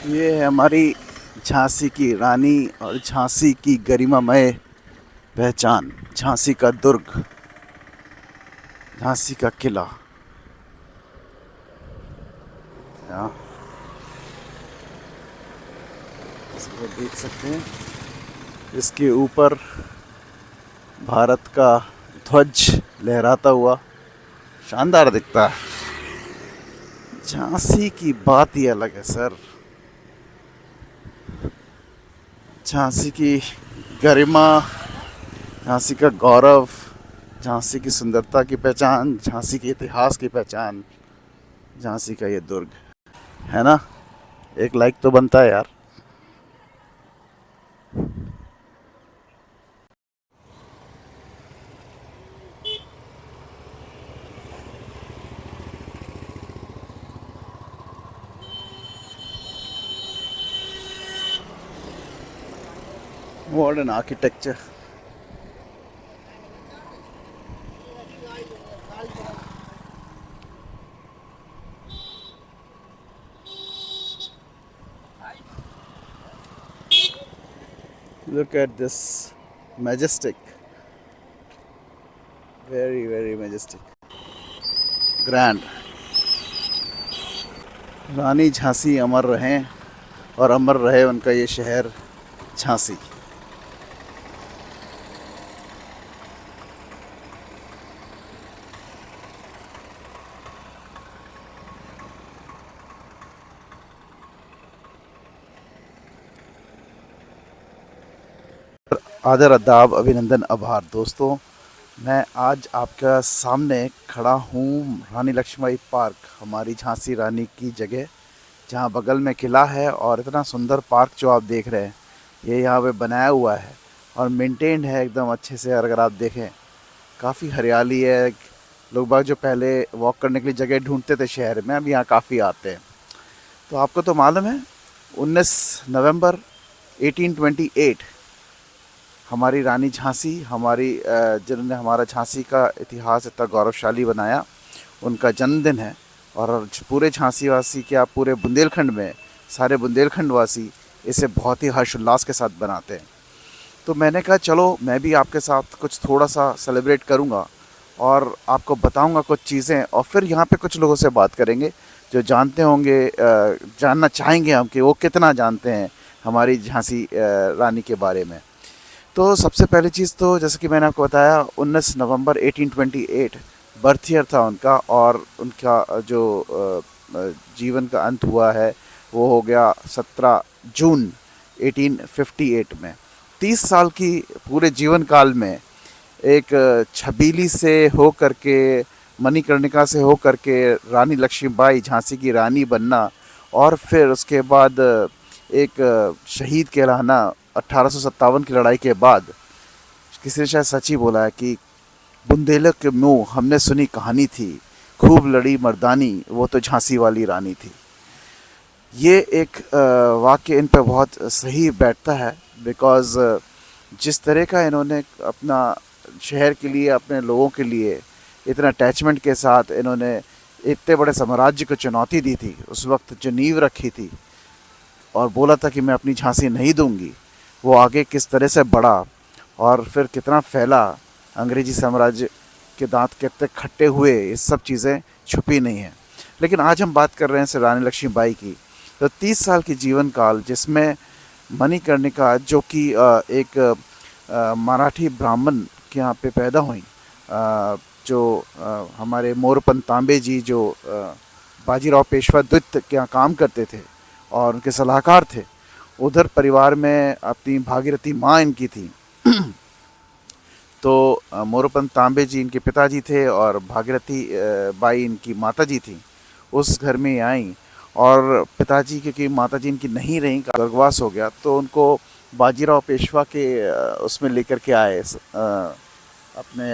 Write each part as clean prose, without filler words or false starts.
ये है हमारी झांसी की रानी और झांसी की गरिमामय पहचान, झांसी का दुर्ग, झांसी का किला। यहाँ इसको देख सकते हैं, इसके ऊपर भारत का ध्वज लहराता हुआ शानदार दिखता है। झांसी की बात ही अलग है सर। झांसी की गरिमा, झांसी का गौरव, झांसी की सुंदरता की पहचान, झांसी के इतिहास की पहचान, झांसी का ये दुर्ग है ना। एक लाइक तो बनता है यार। Modern architecture. Look at this, majestic, very majestic, grand। रानी झांसी अमर रहें और अमर रहे उनका ये शहर झांसी। आदर अदाब अभिनंदन आभार दोस्तों। मैं आज आपके सामने खड़ा हूँ रानी लक्ष्मीबाई पार्क, हमारी झांसी रानी की जगह, जहाँ बगल में किला है। और इतना सुंदर पार्क जो आप देख रहे हैं, ये यहाँ पे बनाया हुआ है और मेंटेन्ड है एकदम अच्छे से। अगर आप देखें, काफ़ी हरियाली है। लोग बाग जो पहले वॉक करने के लिए जगह ढूंढते थे शहर में, अब यहाँ काफ़ी आते हैं। तो आपको तो मालूम है, 19 नवंबर 1828 हमारी रानी झांसी, जिन्होंने हमारा झांसी का इतिहास इतना गौरवशाली बनाया, उनका जन्मदिन है। और पूरे झांसी वासी, क्या पूरे बुंदेलखंड में, सारे बुंदेलखंड वासी इसे बहुत ही हर्षोल्लास के साथ बनाते हैं। तो मैंने कहा चलो मैं भी आपके साथ कुछ थोड़ा सा सेलिब्रेट करूंगा और आपको बताऊंगा कुछ चीज़ें, और फिर यहाँ पे कुछ लोगों से बात करेंगे जो जानते होंगे, जानना चाहेंगे हम कि वो कितना जानते हैं हमारी झांसी रानी के बारे में। तो सबसे पहली चीज़ तो जैसे कि मैंने आपको बताया, 19 नवंबर 1828 बर्थ ईयर था उनका। और उनका जो जीवन का अंत हुआ है वो हो गया 17 जून 1858 में। 30 साल की पूरे जीवन काल में एक छबीली से हो करके, मणिकर्णिका से हो करके रानी लक्ष्मीबाई झांसी की रानी बनना, और फिर उसके बाद एक शहीद कहलाना। 1857 की लड़ाई के बाद किसी ने शायद सच ही बोला है कि बुंदेलक के मुँह हमने सुनी कहानी थी, खूब लड़ी मर्दानी वो तो झांसी वाली रानी थी। ये एक वाक्य इन पे बहुत सही बैठता है, बिकॉज़ जिस तरह का इन्होंने अपना शहर के लिए, अपने लोगों के लिए इतना अटैचमेंट के साथ इन्होंने इतने बड़े साम्राज्य को चुनौती दी थी, उस वक्त जो नींव रखी थी और बोला था कि मैं अपनी झांसी नहीं दूंगी, वो आगे किस तरह से बढ़ा और फिर कितना फैला। अंग्रेजी साम्राज्य के दांत कितने खट्टे हुए, ये सब चीज़ें छुपी नहीं हैं। लेकिन आज हम बात कर रहे हैं रानी लक्ष्मीबाई की। तो 30 साल की जीवन काल, जिसमें मणिकर्णिका जो कि एक मराठी ब्राह्मण के यहाँ पे पैदा हुई, जो हमारे मोरपंत तांबे जी, जो बाजीराव पेशवा द्वितीय के यहाँ काम करते थे और उनके सलाहकार थे, उधर परिवार में अपनी भागीरथी माँ इनकी थी। तो मोरपंत तांबे जी इनके पिताजी थे और भागीरथी बाई इनकी माता जी थी। उस घर में आई और पिताजी, क्योंकि माताजी इनकी नहीं रहीं, स्वर्गवास हो गया, तो उनको बाजीराव पेशवा के उसमें लेकर के आए, अपने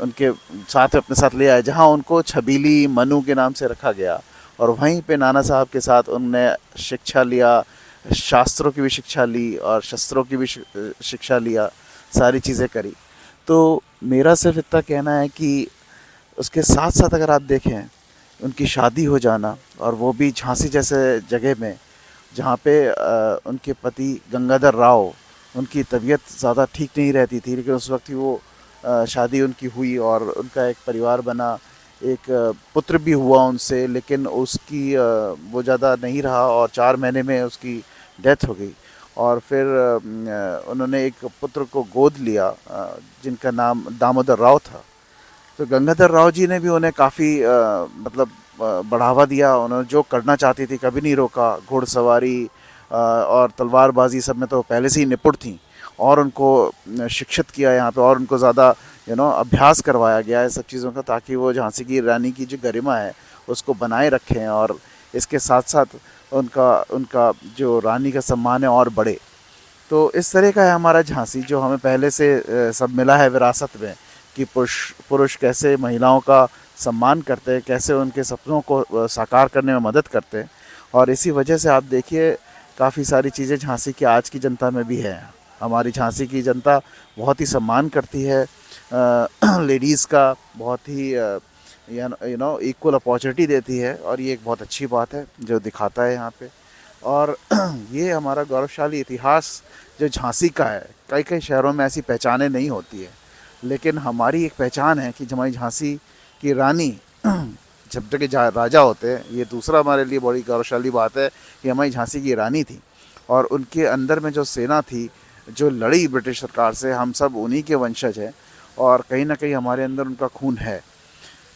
उनके साथ अपने साथ ले आए, जहाँ उनको छबीली मनु के नाम से रखा गया। और वहीं पे नाना साहब के साथ उनने शिक्षा लिया, शास्त्रों की भी शिक्षा ली और शस्त्रों की भी शिक्षा लिया, सारी चीज़ें करी। तो मेरा सिर्फ इतना कहना है कि उसके साथ साथ अगर आप देखें, उनकी शादी हो जाना, और वो भी झांसी जैसे जगह में जहाँ पे उनके पति गंगाधर राव, उनकी तबीयत ज़्यादा ठीक नहीं रहती थी, लेकिन उस वक्त ही वो शादी उनकी हुई और उनका एक परिवार बना, एक पुत्र भी हुआ उनसे, लेकिन उसकी वो ज़्यादा नहीं रहा और 4 महीने में उसकी डेथ हो गई। और फिर उन्होंने एक पुत्र को गोद लिया जिनका नाम दामोदर राव था। तो गंगाधर राव जी ने भी उन्हें काफ़ी मतलब बढ़ावा दिया। उन्होंने जो करना चाहती थी कभी नहीं रोका। घुड़सवारी और तलवारबाजी सब में तो पहले से ही निपुण थी, और उनको शिक्षित किया यहाँ पे, और उनको ज़्यादा अभ्यास करवाया गया है सब चीज़ों का, ताकि वो झांसी की रानी की जो गरिमा है उसको बनाए रखें, और इसके साथ साथ उनका उनका जो रानी का सम्मान है और बढ़े। तो इस तरह का है हमारा झांसी, जो हमें पहले से सब मिला है विरासत में, कि पुरुष पुरुष कैसे महिलाओं का सम्मान करते हैं, कैसे उनके सपनों को साकार करने में मदद करते हैं। और इसी वजह से आप देखिए काफ़ी सारी चीज़ें झांसी की आज की जनता में भी है। हमारी झांसी की जनता बहुत ही सम्मान करती है लेडीज़ का, बहुत ही इक्वल अपॉर्चुनिटी देती है, और ये एक बहुत अच्छी बात है जो दिखाता है यहाँ पे। और ये हमारा गौरवशाली इतिहास जो झांसी का है, कई कई शहरों में ऐसी पहचानें नहीं होती है, लेकिन हमारी एक पहचान है कि हमारी झांसी की रानी जब तक के राजा होते हैं, ये दूसरा हमारे लिए बड़ी गौरवशाली बात है कि हमारी झांसी की रानी थी, और उनके अंदर में जो सेना थी जो लड़ी ब्रिटिश सरकार से, हम सब उन्हीं के वंशज हैं, और कहीं ना कहीं हमारे अंदर उनका खून है।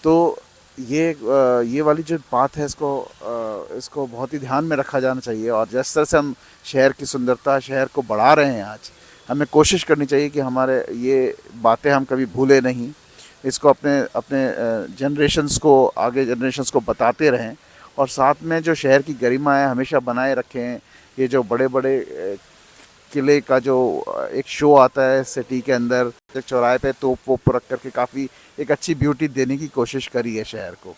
तो ये वाली जो बात है, इसको बहुत ही ध्यान में रखा जाना चाहिए। और जिस तरह से हम शहर की सुंदरता, शहर को बढ़ा रहे हैं आज, हमें कोशिश करनी चाहिए कि हमारे ये बातें हम कभी भूले नहीं, इसको अपने अपने जनरेशन्स को, आगे जनरेशन्स को बताते रहें, और साथ में जो शहर की गरिमा है हमेशा बनाए रखें। ये जो बड़े बड़े किले का जो एक शो आता है सिटी के अंदर, एक चौराहे पे तोप वोप रख करके काफ़ी एक अच्छी ब्यूटी देने की कोशिश करी है शहर को।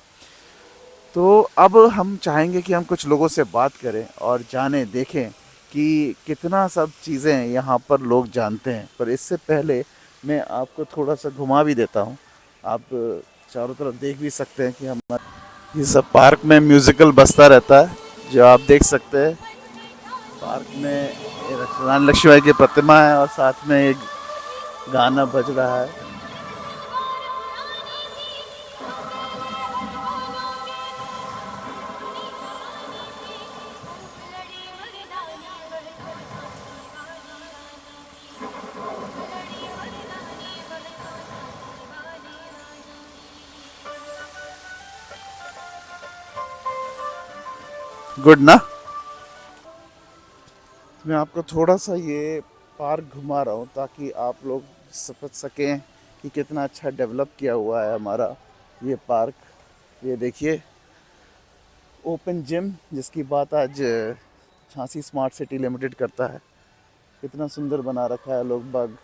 तो अब हम चाहेंगे कि हम कुछ लोगों से बात करें और जानें, देखें कि कितना सब चीज़ें यहाँ पर लोग जानते हैं। पर इससे पहले मैं आपको थोड़ा सा घुमा भी देता हूँ। आप चारों तरफ देख भी सकते हैं कि हमारे ये सब पार्क में म्यूज़िकल बजता रहता है, जो आप देख सकते हैं। पार्क में रानी लक्ष्मीबाई की प्रतिमा है और साथ में एक गाना बज रहा है। गुड ना। मैं आपको थोड़ा सा ये पार्क घुमा रहा हूँ ताकि आप लोग समझ सकें कि कितना अच्छा डेवलप किया हुआ है हमारा ये पार्क। ये देखिए, ओपन जिम, जिसकी बात आज झांसी स्मार्ट सिटी लिमिटेड करता है, कितना सुंदर बना रखा है। लोग बाग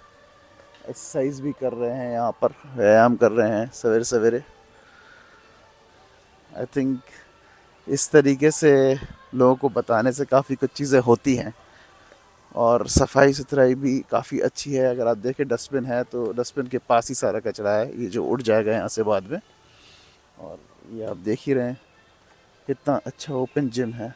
एक्सरसाइज भी कर रहे हैं यहाँ पर, व्यायाम कर रहे हैं सवेरे सवेरे। आई थिंक इस तरीके से लोगों को बताने से काफ़ी कुछ चीज़ें होती हैं, और सफाई सुथराई भी काफ़ी अच्छी है। अगर आप देखें डस्टबिन है तो डस्टबिन के पास ही सारा कचरा है, ये जो उड़ जाएगा यहाँ से बाद में। और ये आप देख ही रहे हैं कितना अच्छा ओपन जिम है।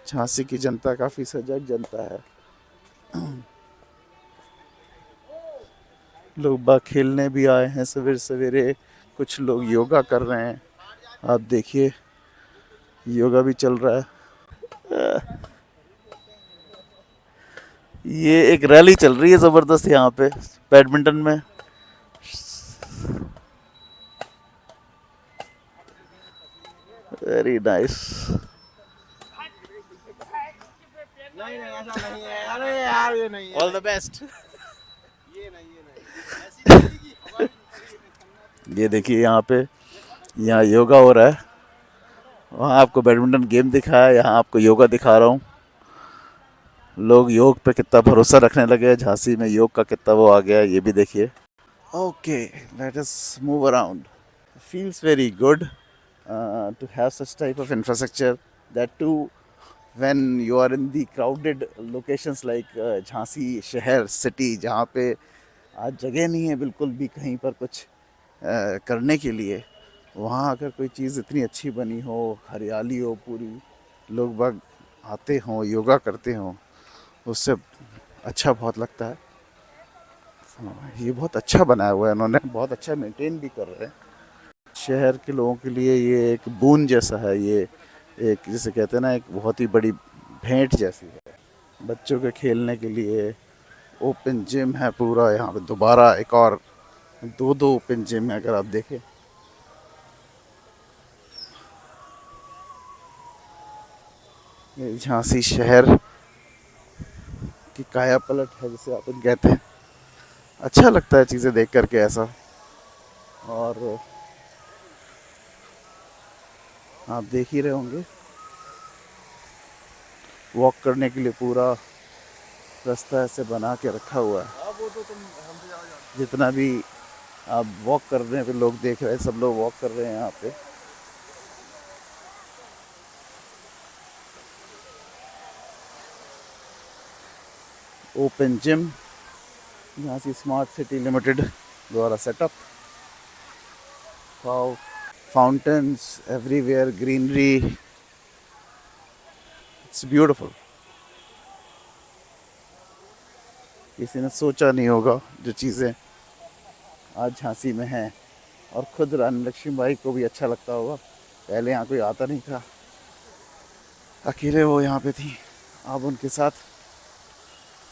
झांसी की जनता काफ़ी सजग जनता है। लोग बाग खेलने भी आए हैं सवेरे सवेरे, कुछ लोग योगा कर रहे हैं। आप देखिए योगा भी चल रहा है। ये एक रैली चल रही है ज़बरदस्त यहाँ पे बैडमिंटन में। Very nice. नहीं नहीं ऐसा नहीं है, अरे यार ये नहीं है। All the best. ये नहीं ये देखिए यहाँ पे, यहाँ योगा हो रहा है, वहाँ आपको बैडमिंटन गेम दिखाया, यहाँ आपको योगा दिखा रहा हूँ। लोग योग पे कितना भरोसा रखने लगे हैं, झांसी में योग का कितना वो आ गया है, ये भी देखिए। Okay, let us move around. Feels very good to have such type of infrastructure, that too when you are in the crowded locations like Jhansi शहर सिटी, जहाँ पे आज जगह नहीं है बिल्कुल भी कहीं पर कुछ करने के लिए। वहाँ अगर कोई चीज़ इतनी अच्छी बनी हो, हरियाली हो पूरी, लोग बाग आते हों, योगा करते हों, उससे अच्छा बहुत लगता है। हाँ, ये बहुत अच्छा बनाया हुआ है, उन्होंने बहुत अच्छा मेंटेन भी कर रहे हैं। शहर के लोगों के लिए ये एक बून जैसा है, ये एक जिसे कहते हैं ना, एक बहुत ही बड़ी भेंट जैसी है। बच्चों के खेलने के लिए ओपन जिम है पूरा यहाँ पे, दोबारा एक और दो दो ओपन जिम है अगर आप देखें। ये झांसी शहर की काया पलट है जिसे अपन कहते हैं। अच्छा लगता है चीज़ें देख करके ऐसा। और आप देख ही रहे होंगे, वॉक करने के लिए पूरा रास्ता ऐसे बना के रखा हुआ है। जितना भी आप वॉक कर रहे हैं, लोग देख रहे हैं, सब लोग वॉक कर रहे हैं यहाँ पे। ओपन जिम यहाँ से स्मार्ट सिटी लिमिटेड द्वारा setup. Wow, fountains everywhere, greenery, it's beautiful. किसी ने सोचा नहीं होगा जो चीज़ें आज झांसी में हैं। और खुद रानी लक्ष्मीबाई को भी अच्छा लगता होगा। पहले यहाँ कोई आता नहीं था, अकेले वो यहाँ पे थी। अब उनके साथ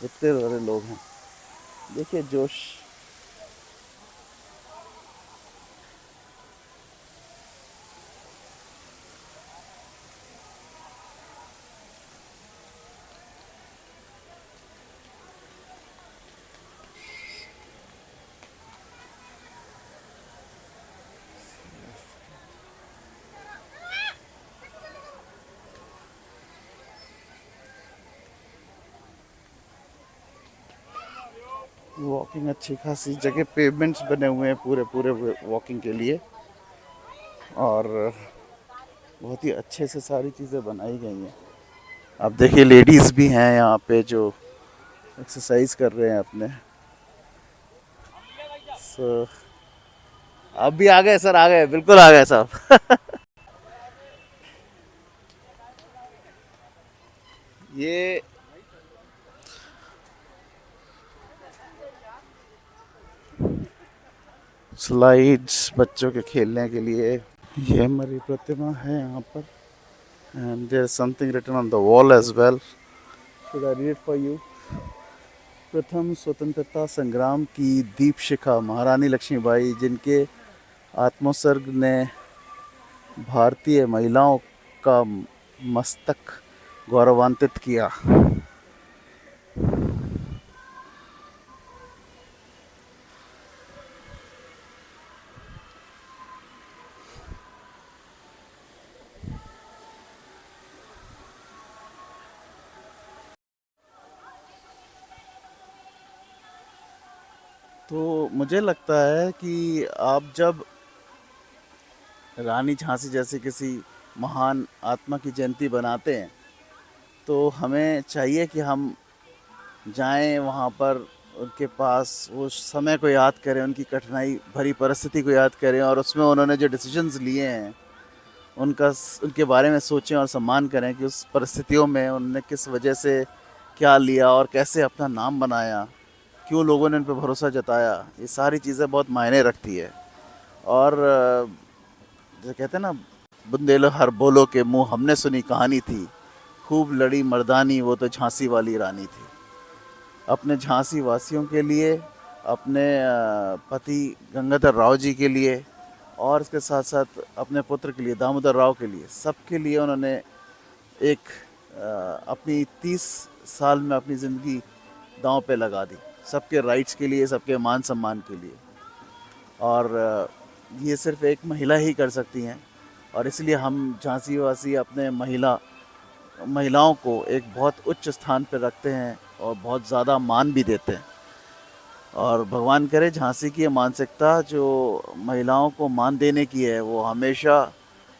इतने सारे लोग हैं, देखिए जोश। वॉकिंग अच्छी खासी जगह, पेवमेंट्स बने हुए हैं पूरे पूरे वॉकिंग के लिए। और बहुत ही अच्छे से सारी चीज़ें बनाई गई हैं। आप देखिए लेडीज़ भी हैं यहाँ पे जो एक्सरसाइज कर रहे हैं अपने। सो आप भी आ गए सर, आ गए, बिल्कुल आ गए साहब। ये स्लाइड्स बच्चों के खेलने के लिए। ये हमारी प्रतिमा है यहाँ पर। And there something written on the wall as well. Should I read for you? प्रथम स्वतंत्रता संग्राम की दीप शिखा महारानी लक्ष्मीबाई, जिनके आत्मोत्सर्ग ने भारतीय महिलाओं का मस्तक गौरवान्वित किया। तो मुझे लगता है कि आप जब रानी झांसी जैसे किसी महान आत्मा की जयंती बनाते हैं, तो हमें चाहिए कि हम जाएं वहाँ पर, उनके पास वो समय को याद करें, उनकी कठिनाई भरी परिस्थिति को याद करें, और उसमें उन्होंने जो डिसीजंस लिए हैं उनके बारे में सोचें और सम्मान करें कि उस परिस्थितियों में उन्होंने किस वजह से क्या लिया और कैसे अपना नाम बनाया, क्यों लोगों ने उन पर भरोसा जताया। ये सारी चीज़ें बहुत मायने रखती है। और जैसे कहते हैं ना, बुंदेलो हर बोलो के मुंह हमने सुनी कहानी थी, खूब लड़ी मर्दानी वो तो झांसी वाली रानी थी। अपने झांसी वासियों के लिए, अपने पति गंगाधर राव जी के लिए, और इसके साथ साथ अपने पुत्र के लिए दामोदर राव के लिए, सबके लिए उन्होंने एक अपनी 30 साल में अपनी ज़िंदगी दांव पे लगा दी, सबके राइट्स के लिए, सबके मान सम्मान के लिए। और ये सिर्फ एक महिला ही कर सकती हैं। और इसलिए हम झांसी वासी अपने महिलाओं को एक बहुत उच्च स्थान पर रखते हैं और बहुत ज़्यादा मान भी देते हैं। और भगवान करे झांसी की ये मानसिकता जो महिलाओं को मान देने की है, वो हमेशा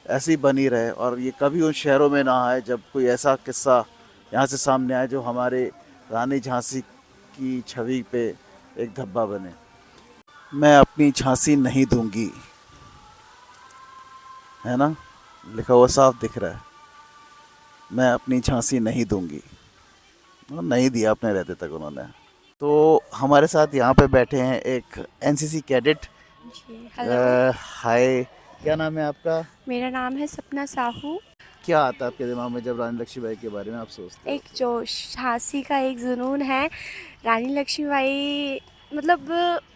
ऐसी बनी रहे, और ये कभी उन शहरों में ना आए जब कोई ऐसा किस्सा यहाँ से सामने आए जो हमारे रानी झांसी की छवि पे एक धब्बा बने। मैं अपनी झांसी नहीं दूंगी, है ना, लिखा हुआ साफ दिख रहा है। मैं अपनी झांसी नहीं दूंगी, और नहीं दिया अपने रहते तक उन्होंने। तो हमारे साथ यहाँ पे बैठे हैं एक एनसीसी कैडेट। जी हेलो। हाय, क्या नाम है आपका? मेरा नाम है सपना साहू। क्या आता है आपके दिमाग में जब रानी लक्ष्मीबाई के बारे में आप सोचते हो एक जोश, झांसी का एक जुनून है। रानी लक्ष्मीबाई मतलब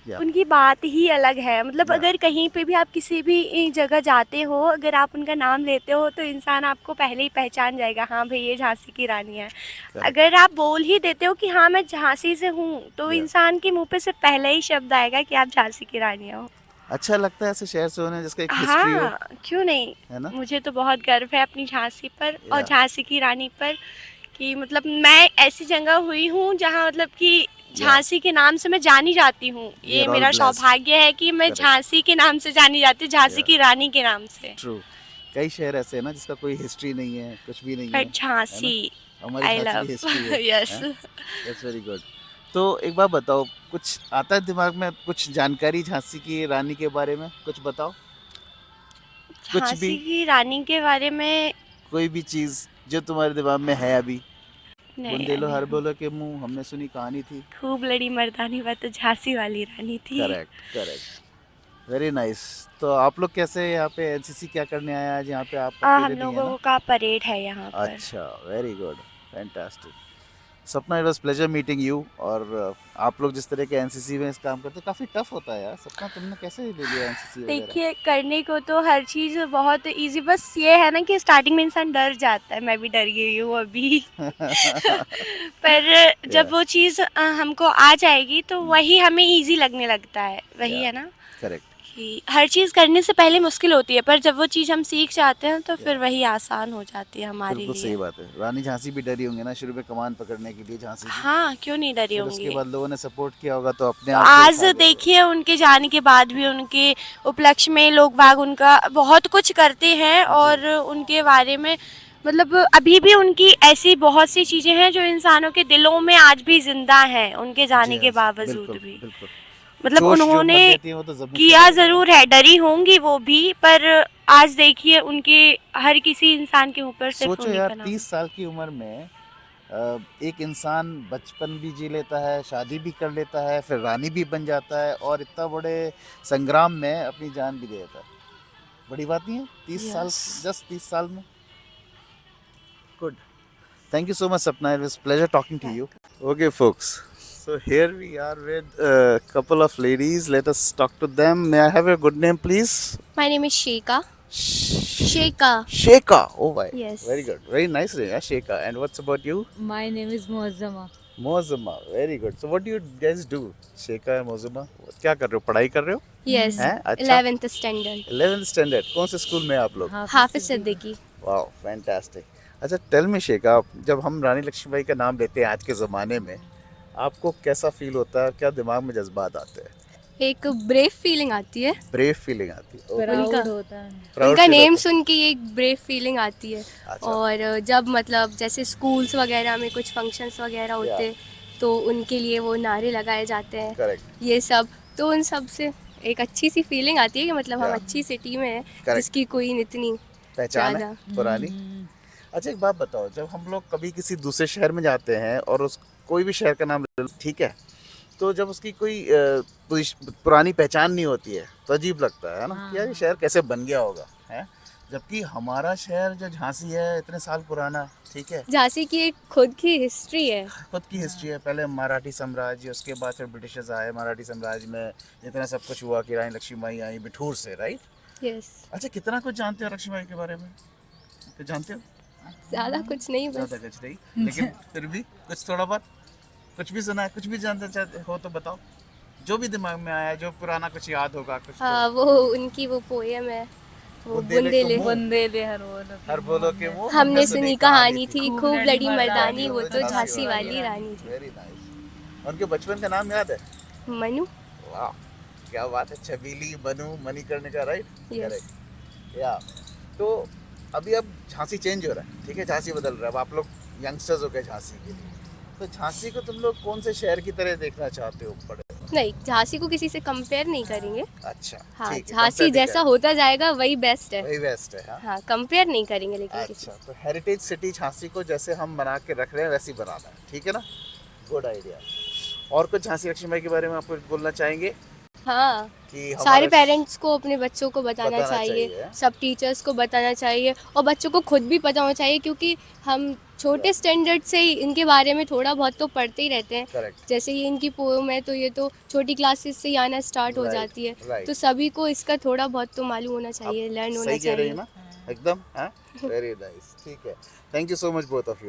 या उनकी बात ही अलग है। मतलब या अगर कहीं पे भी आप किसी भी जगह जाते हो, अगर आप उनका नाम लेते हो तो इंसान आपको पहले ही पहचान जाएगा, हाँ भाई ये झांसी की रानी है। करेक्ट अगर आप बोल ही देते हो कि हाँ मैं झांसी से हूँ, तो या इंसान के मुंह पे से पहले ही शब्द आएगा कि आप झांसी की रानी हो। अच्छा लगता है ऐसे शहर से होने जिसका एक हिस्ट्री हो, हाँ, क्यों नहीं। है ना? मुझे तो बहुत गर्व है अपनी झांसी पर और या झांसी की रानी पर, कि मतलब मैं ऐसी जगह हुई हूँ जहाँ मतलब कि या झांसी के नाम से मैं जानी जाती हूँ। वी ये आर ऑल मेरा ब्लेस्ड। सौभाग्य है कि मैं करेक्ट, झांसी के नाम से जानी जाती हूँ, झांसी या की रानी के नाम से। ट्रू। कई शहर ऐसे हैं ना जिसका कोई हिस्ट्री नहीं है, कुछ भी नहीं बट है ना? झांसी, हमारी आई झांसी लव। की हिस्ट्री है, यस। हैं? That's very good. तो एक बात बताओ, कुछ आता है दिमाग में, कुछ जानकारी झांसी की रानी के बारे में कुछ बताओ, कुछ झांसी भी, की रानी के बारे में कोई भी चीज़ जो तुम्हारे दिमाग में है अभी। नहीं बुंदेलो हर नहीं। बोलो के मुंह, हमने सुनी कहानी थी। खूब लड़ी मर्दानी, वह तो झांसी वाली रानी थी। Correct correct, very nice. तो आप लोग कैसे यहाँ पे एनसीसी क्या करने आए हैं आज यहाँ पे? आप हम अकेले नहीं है ना? लोगों का परेड है यहाँ पर। अच्छा, वेरी गुड, फैंटास्टिक। सपना, it was pleasure meeting you. और आप लोग जिस तरह के एनसीसी में इस काम करते हैं, काफ़ी टफ होता है यार। सपना, तुमने कैसे ले लिया एनसीसी वगैरह? देखिए, करने को तो हर चीज़ बहुत इजी, बस ये है ना कि स्टार्टिंग में इंसान डर जाता है। मैं भी डर गई हूँ अभी। पर या जब वो चीज़ हमको आ जाएगी तो वही हमें इजी लगने लगता है। वही या है ना करेक्ट कि हर चीज़ करने से पहले मुश्किल होती है, पर जब वो चीज़ हम सीख जाते हैं तो या फिर वही आसान हो जाती है हमारे बिल्कुल सही लिए। बात है। रानी झांसी भी डरी होंगे ना शुरू में कमान पकड़ने के लिए झांसी की? हाँ, क्यों नहीं डरी फिर उसके होंगी। बाद लोगों ने सपोर्ट किया होगा तो अपने तो आप से आज उठा लिया होगा। देखिए, उनके जाने के बाद भी उनके उपलक्ष्य में लोग बाग उनका बहुत कुछ करते हैं, जी और उनके बारे में मतलब अभी भी उनकी ऐसी बहुत सी चीज़ें हैं जो इंसानों के दिलों में आज भी जिंदा हैं, उनके जी जाने हाँ के जी, बावजूद बिल्कुल भी। बिल्कुल। मतलब जोश जो उन्होंने भर देती है वो तो ज़मीन पे किया रहता है। ज़रूर है, डरी होंगी वो भी, पर आज देखिए उनके हर किसी इंसान के ऊपर सिर्फ सोचो उन्हीं यार, का नाम। 30 साल की उम्र में एक इंसान बचपन भी जी लेता है, शादी भी कर लेता है, फिर रानी भी बन जाता है और इतना बड़े संग्राम में अपनी जान भी दे देता है। बड़ी बात नहीं है? 30 साल, यस। जस्ट 30 साल में। Good. Thank you so much, Sapna. It was pleasure talking to you. Okay, folks. So here we are with a couple of ladies. Let us talk to them. May I have your good name, please? My name is शेका। Sh- शेका। Sheka. Oh, my. Yes. Very good. Very nice name, yeah, Sheka. And what's about you? My name is Muazzama. Mozama. Very good. So what do you guys do? Sheka and Mozama. क्या कर रहे हो? पढ़ाई कर रहे हो? Yes, हैं? अच्छा। 11th standard. 11th standard. कौन से स्कूल में आप लोग? हाफिज सिद्दीकी। वाह, फैंटास्टिक। अच्छा, टेल मी शेखा, जब हम रानी लक्ष्मीबाई का नाम लेते हैं आज के ज़माने में, आपको कैसा फील होता है? क्या दिमाग में जज्बात आते हैं? एक ब्रेव फीलिंग आती है। ब्रेव फीलिंग आती है, ओके। उनका प्राउड होता है। प्राउड उनका फील नेम होता सुन के एक ब्रेव फीलिंग आती है। है? अच्छा, और जब मतलब जैसे स्कूल्स वगैरह में कुछ फंक्शंस वगैरह या होते, तो उनके लिए वो नारे लगाए जाते हैं, करेक्ट, ये सब। तो उन सब से एक अच्छी सी फीलिंग आती है कि मतलब हम या अच्छी सिटी में हैं, करेक्ट, जिसकी कोई इतनी पहचान है ज़्यादा। पुरानी। अच्छा, एक बात बताओ, जब हम लोग कभी किसी दूसरे शहर में जाते हैं और उस कोई भी शहर का नाम ले लो, ठीक है, तो जब उसकी कोई पुरानी पहचान नहीं होती है तो अजीब लगता है ना, कि यार ये शहर कैसे बन गया होगा, है? जबकि हमारा शहर जो झांसी है इतने साल पुराना, ठीक है, झांसी की एक खुद की हिस्ट्री है। खुद की हिस्ट्री है। पहले मराठी साम्राज्य, उसके बाद फिर ब्रिटिशर्स आए, मराठी साम्राज्य में इतना सब कुछ हुआ कि रानी लक्ष्मीबाई आई बिठूर से, राइट? यस। अच्छा, कितना कुछ जानते हो लक्ष्मीबाई के बारे में? कुछ जानते हो? ज़्यादा कुछ नहीं, बस ज़्यादा कुछ नहीं, लेकिन फिर भी कुछ थोड़ा बहुत, कुछ भी सुना है, कुछ भी जानते चाहते हो तो बताओ, जो भी दिमाग में आया, जो पुराना कुछ याद होगा कुछ तो। हाँ, वो उनकी वो पोएम है, वो बुंदेले को बुंदेले। मुंह, बंदेले हर बोलो के वो हमने सुनी कहानी थी, खूब खूब लड़ी लड़ी मर्दानी, मर्दानी, वो तो झांसी वाली रानी थी। Very nice. उनके बचपन का नाम याद है? मनु। वाह, क्या बात है। छबीली, बनू, मणिकर्णिका, राइट? यस। करेक्ट, या। तो अभी अब झांसी चेंज हो रहा है, ठीक है, झांसी बदल रहा है। अब आप लोग यंगस्टर्स हो गए झांसी के लिए, तो झांसी को तुम लोग कौन से शहर की तरह देखना चाहते हो बड़े? नहीं, झांसी को किसी से कंपेयर नहीं करेंगे। अच्छा हाँ, ठीक है, झांसी compare नहीं जैसा होता जाएगा वही बेस्ट करेंगे। है। वही बेस्ट है हाँ? हाँ, कंपेयर नहीं करेंगे लेकिन किसी अच्छा से। तो हेरिटेज सिटी झांसी को जैसे हम बना के रख रहे हैं वैसे ही बनाना है, ठीक है ना? Good idea. और कुछ झांसी लक्ष्मीबाई के बारे में आपको बोलना चाहेंगे हाँ, कि सारे हमारे पेरेंट्स को अपने बच्चों को बताना बताना चाहिए, चाहिए। सब टीचर्स को बताना चाहिए और बच्चों को खुद भी पता होना चाहिए, क्योंकि हम छोटे स्टैंडर्ड से ही इनके बारे में थोड़ा बहुत तो पढ़ते ही रहते हैं। करेक्ट जैसे ये इनकी पोएम है तो ये तो छोटी क्लासेस से ही आना स्टार्ट हो राइट जाती है। राइट। तो सभी को इसका थोड़ा बहुत तो मालूम होना आप चाहिए, लर्न होना सही कह रहे हैं चाहिए। ना एकदम हाँ वेरी नाइस ठीक है thank you so much both of you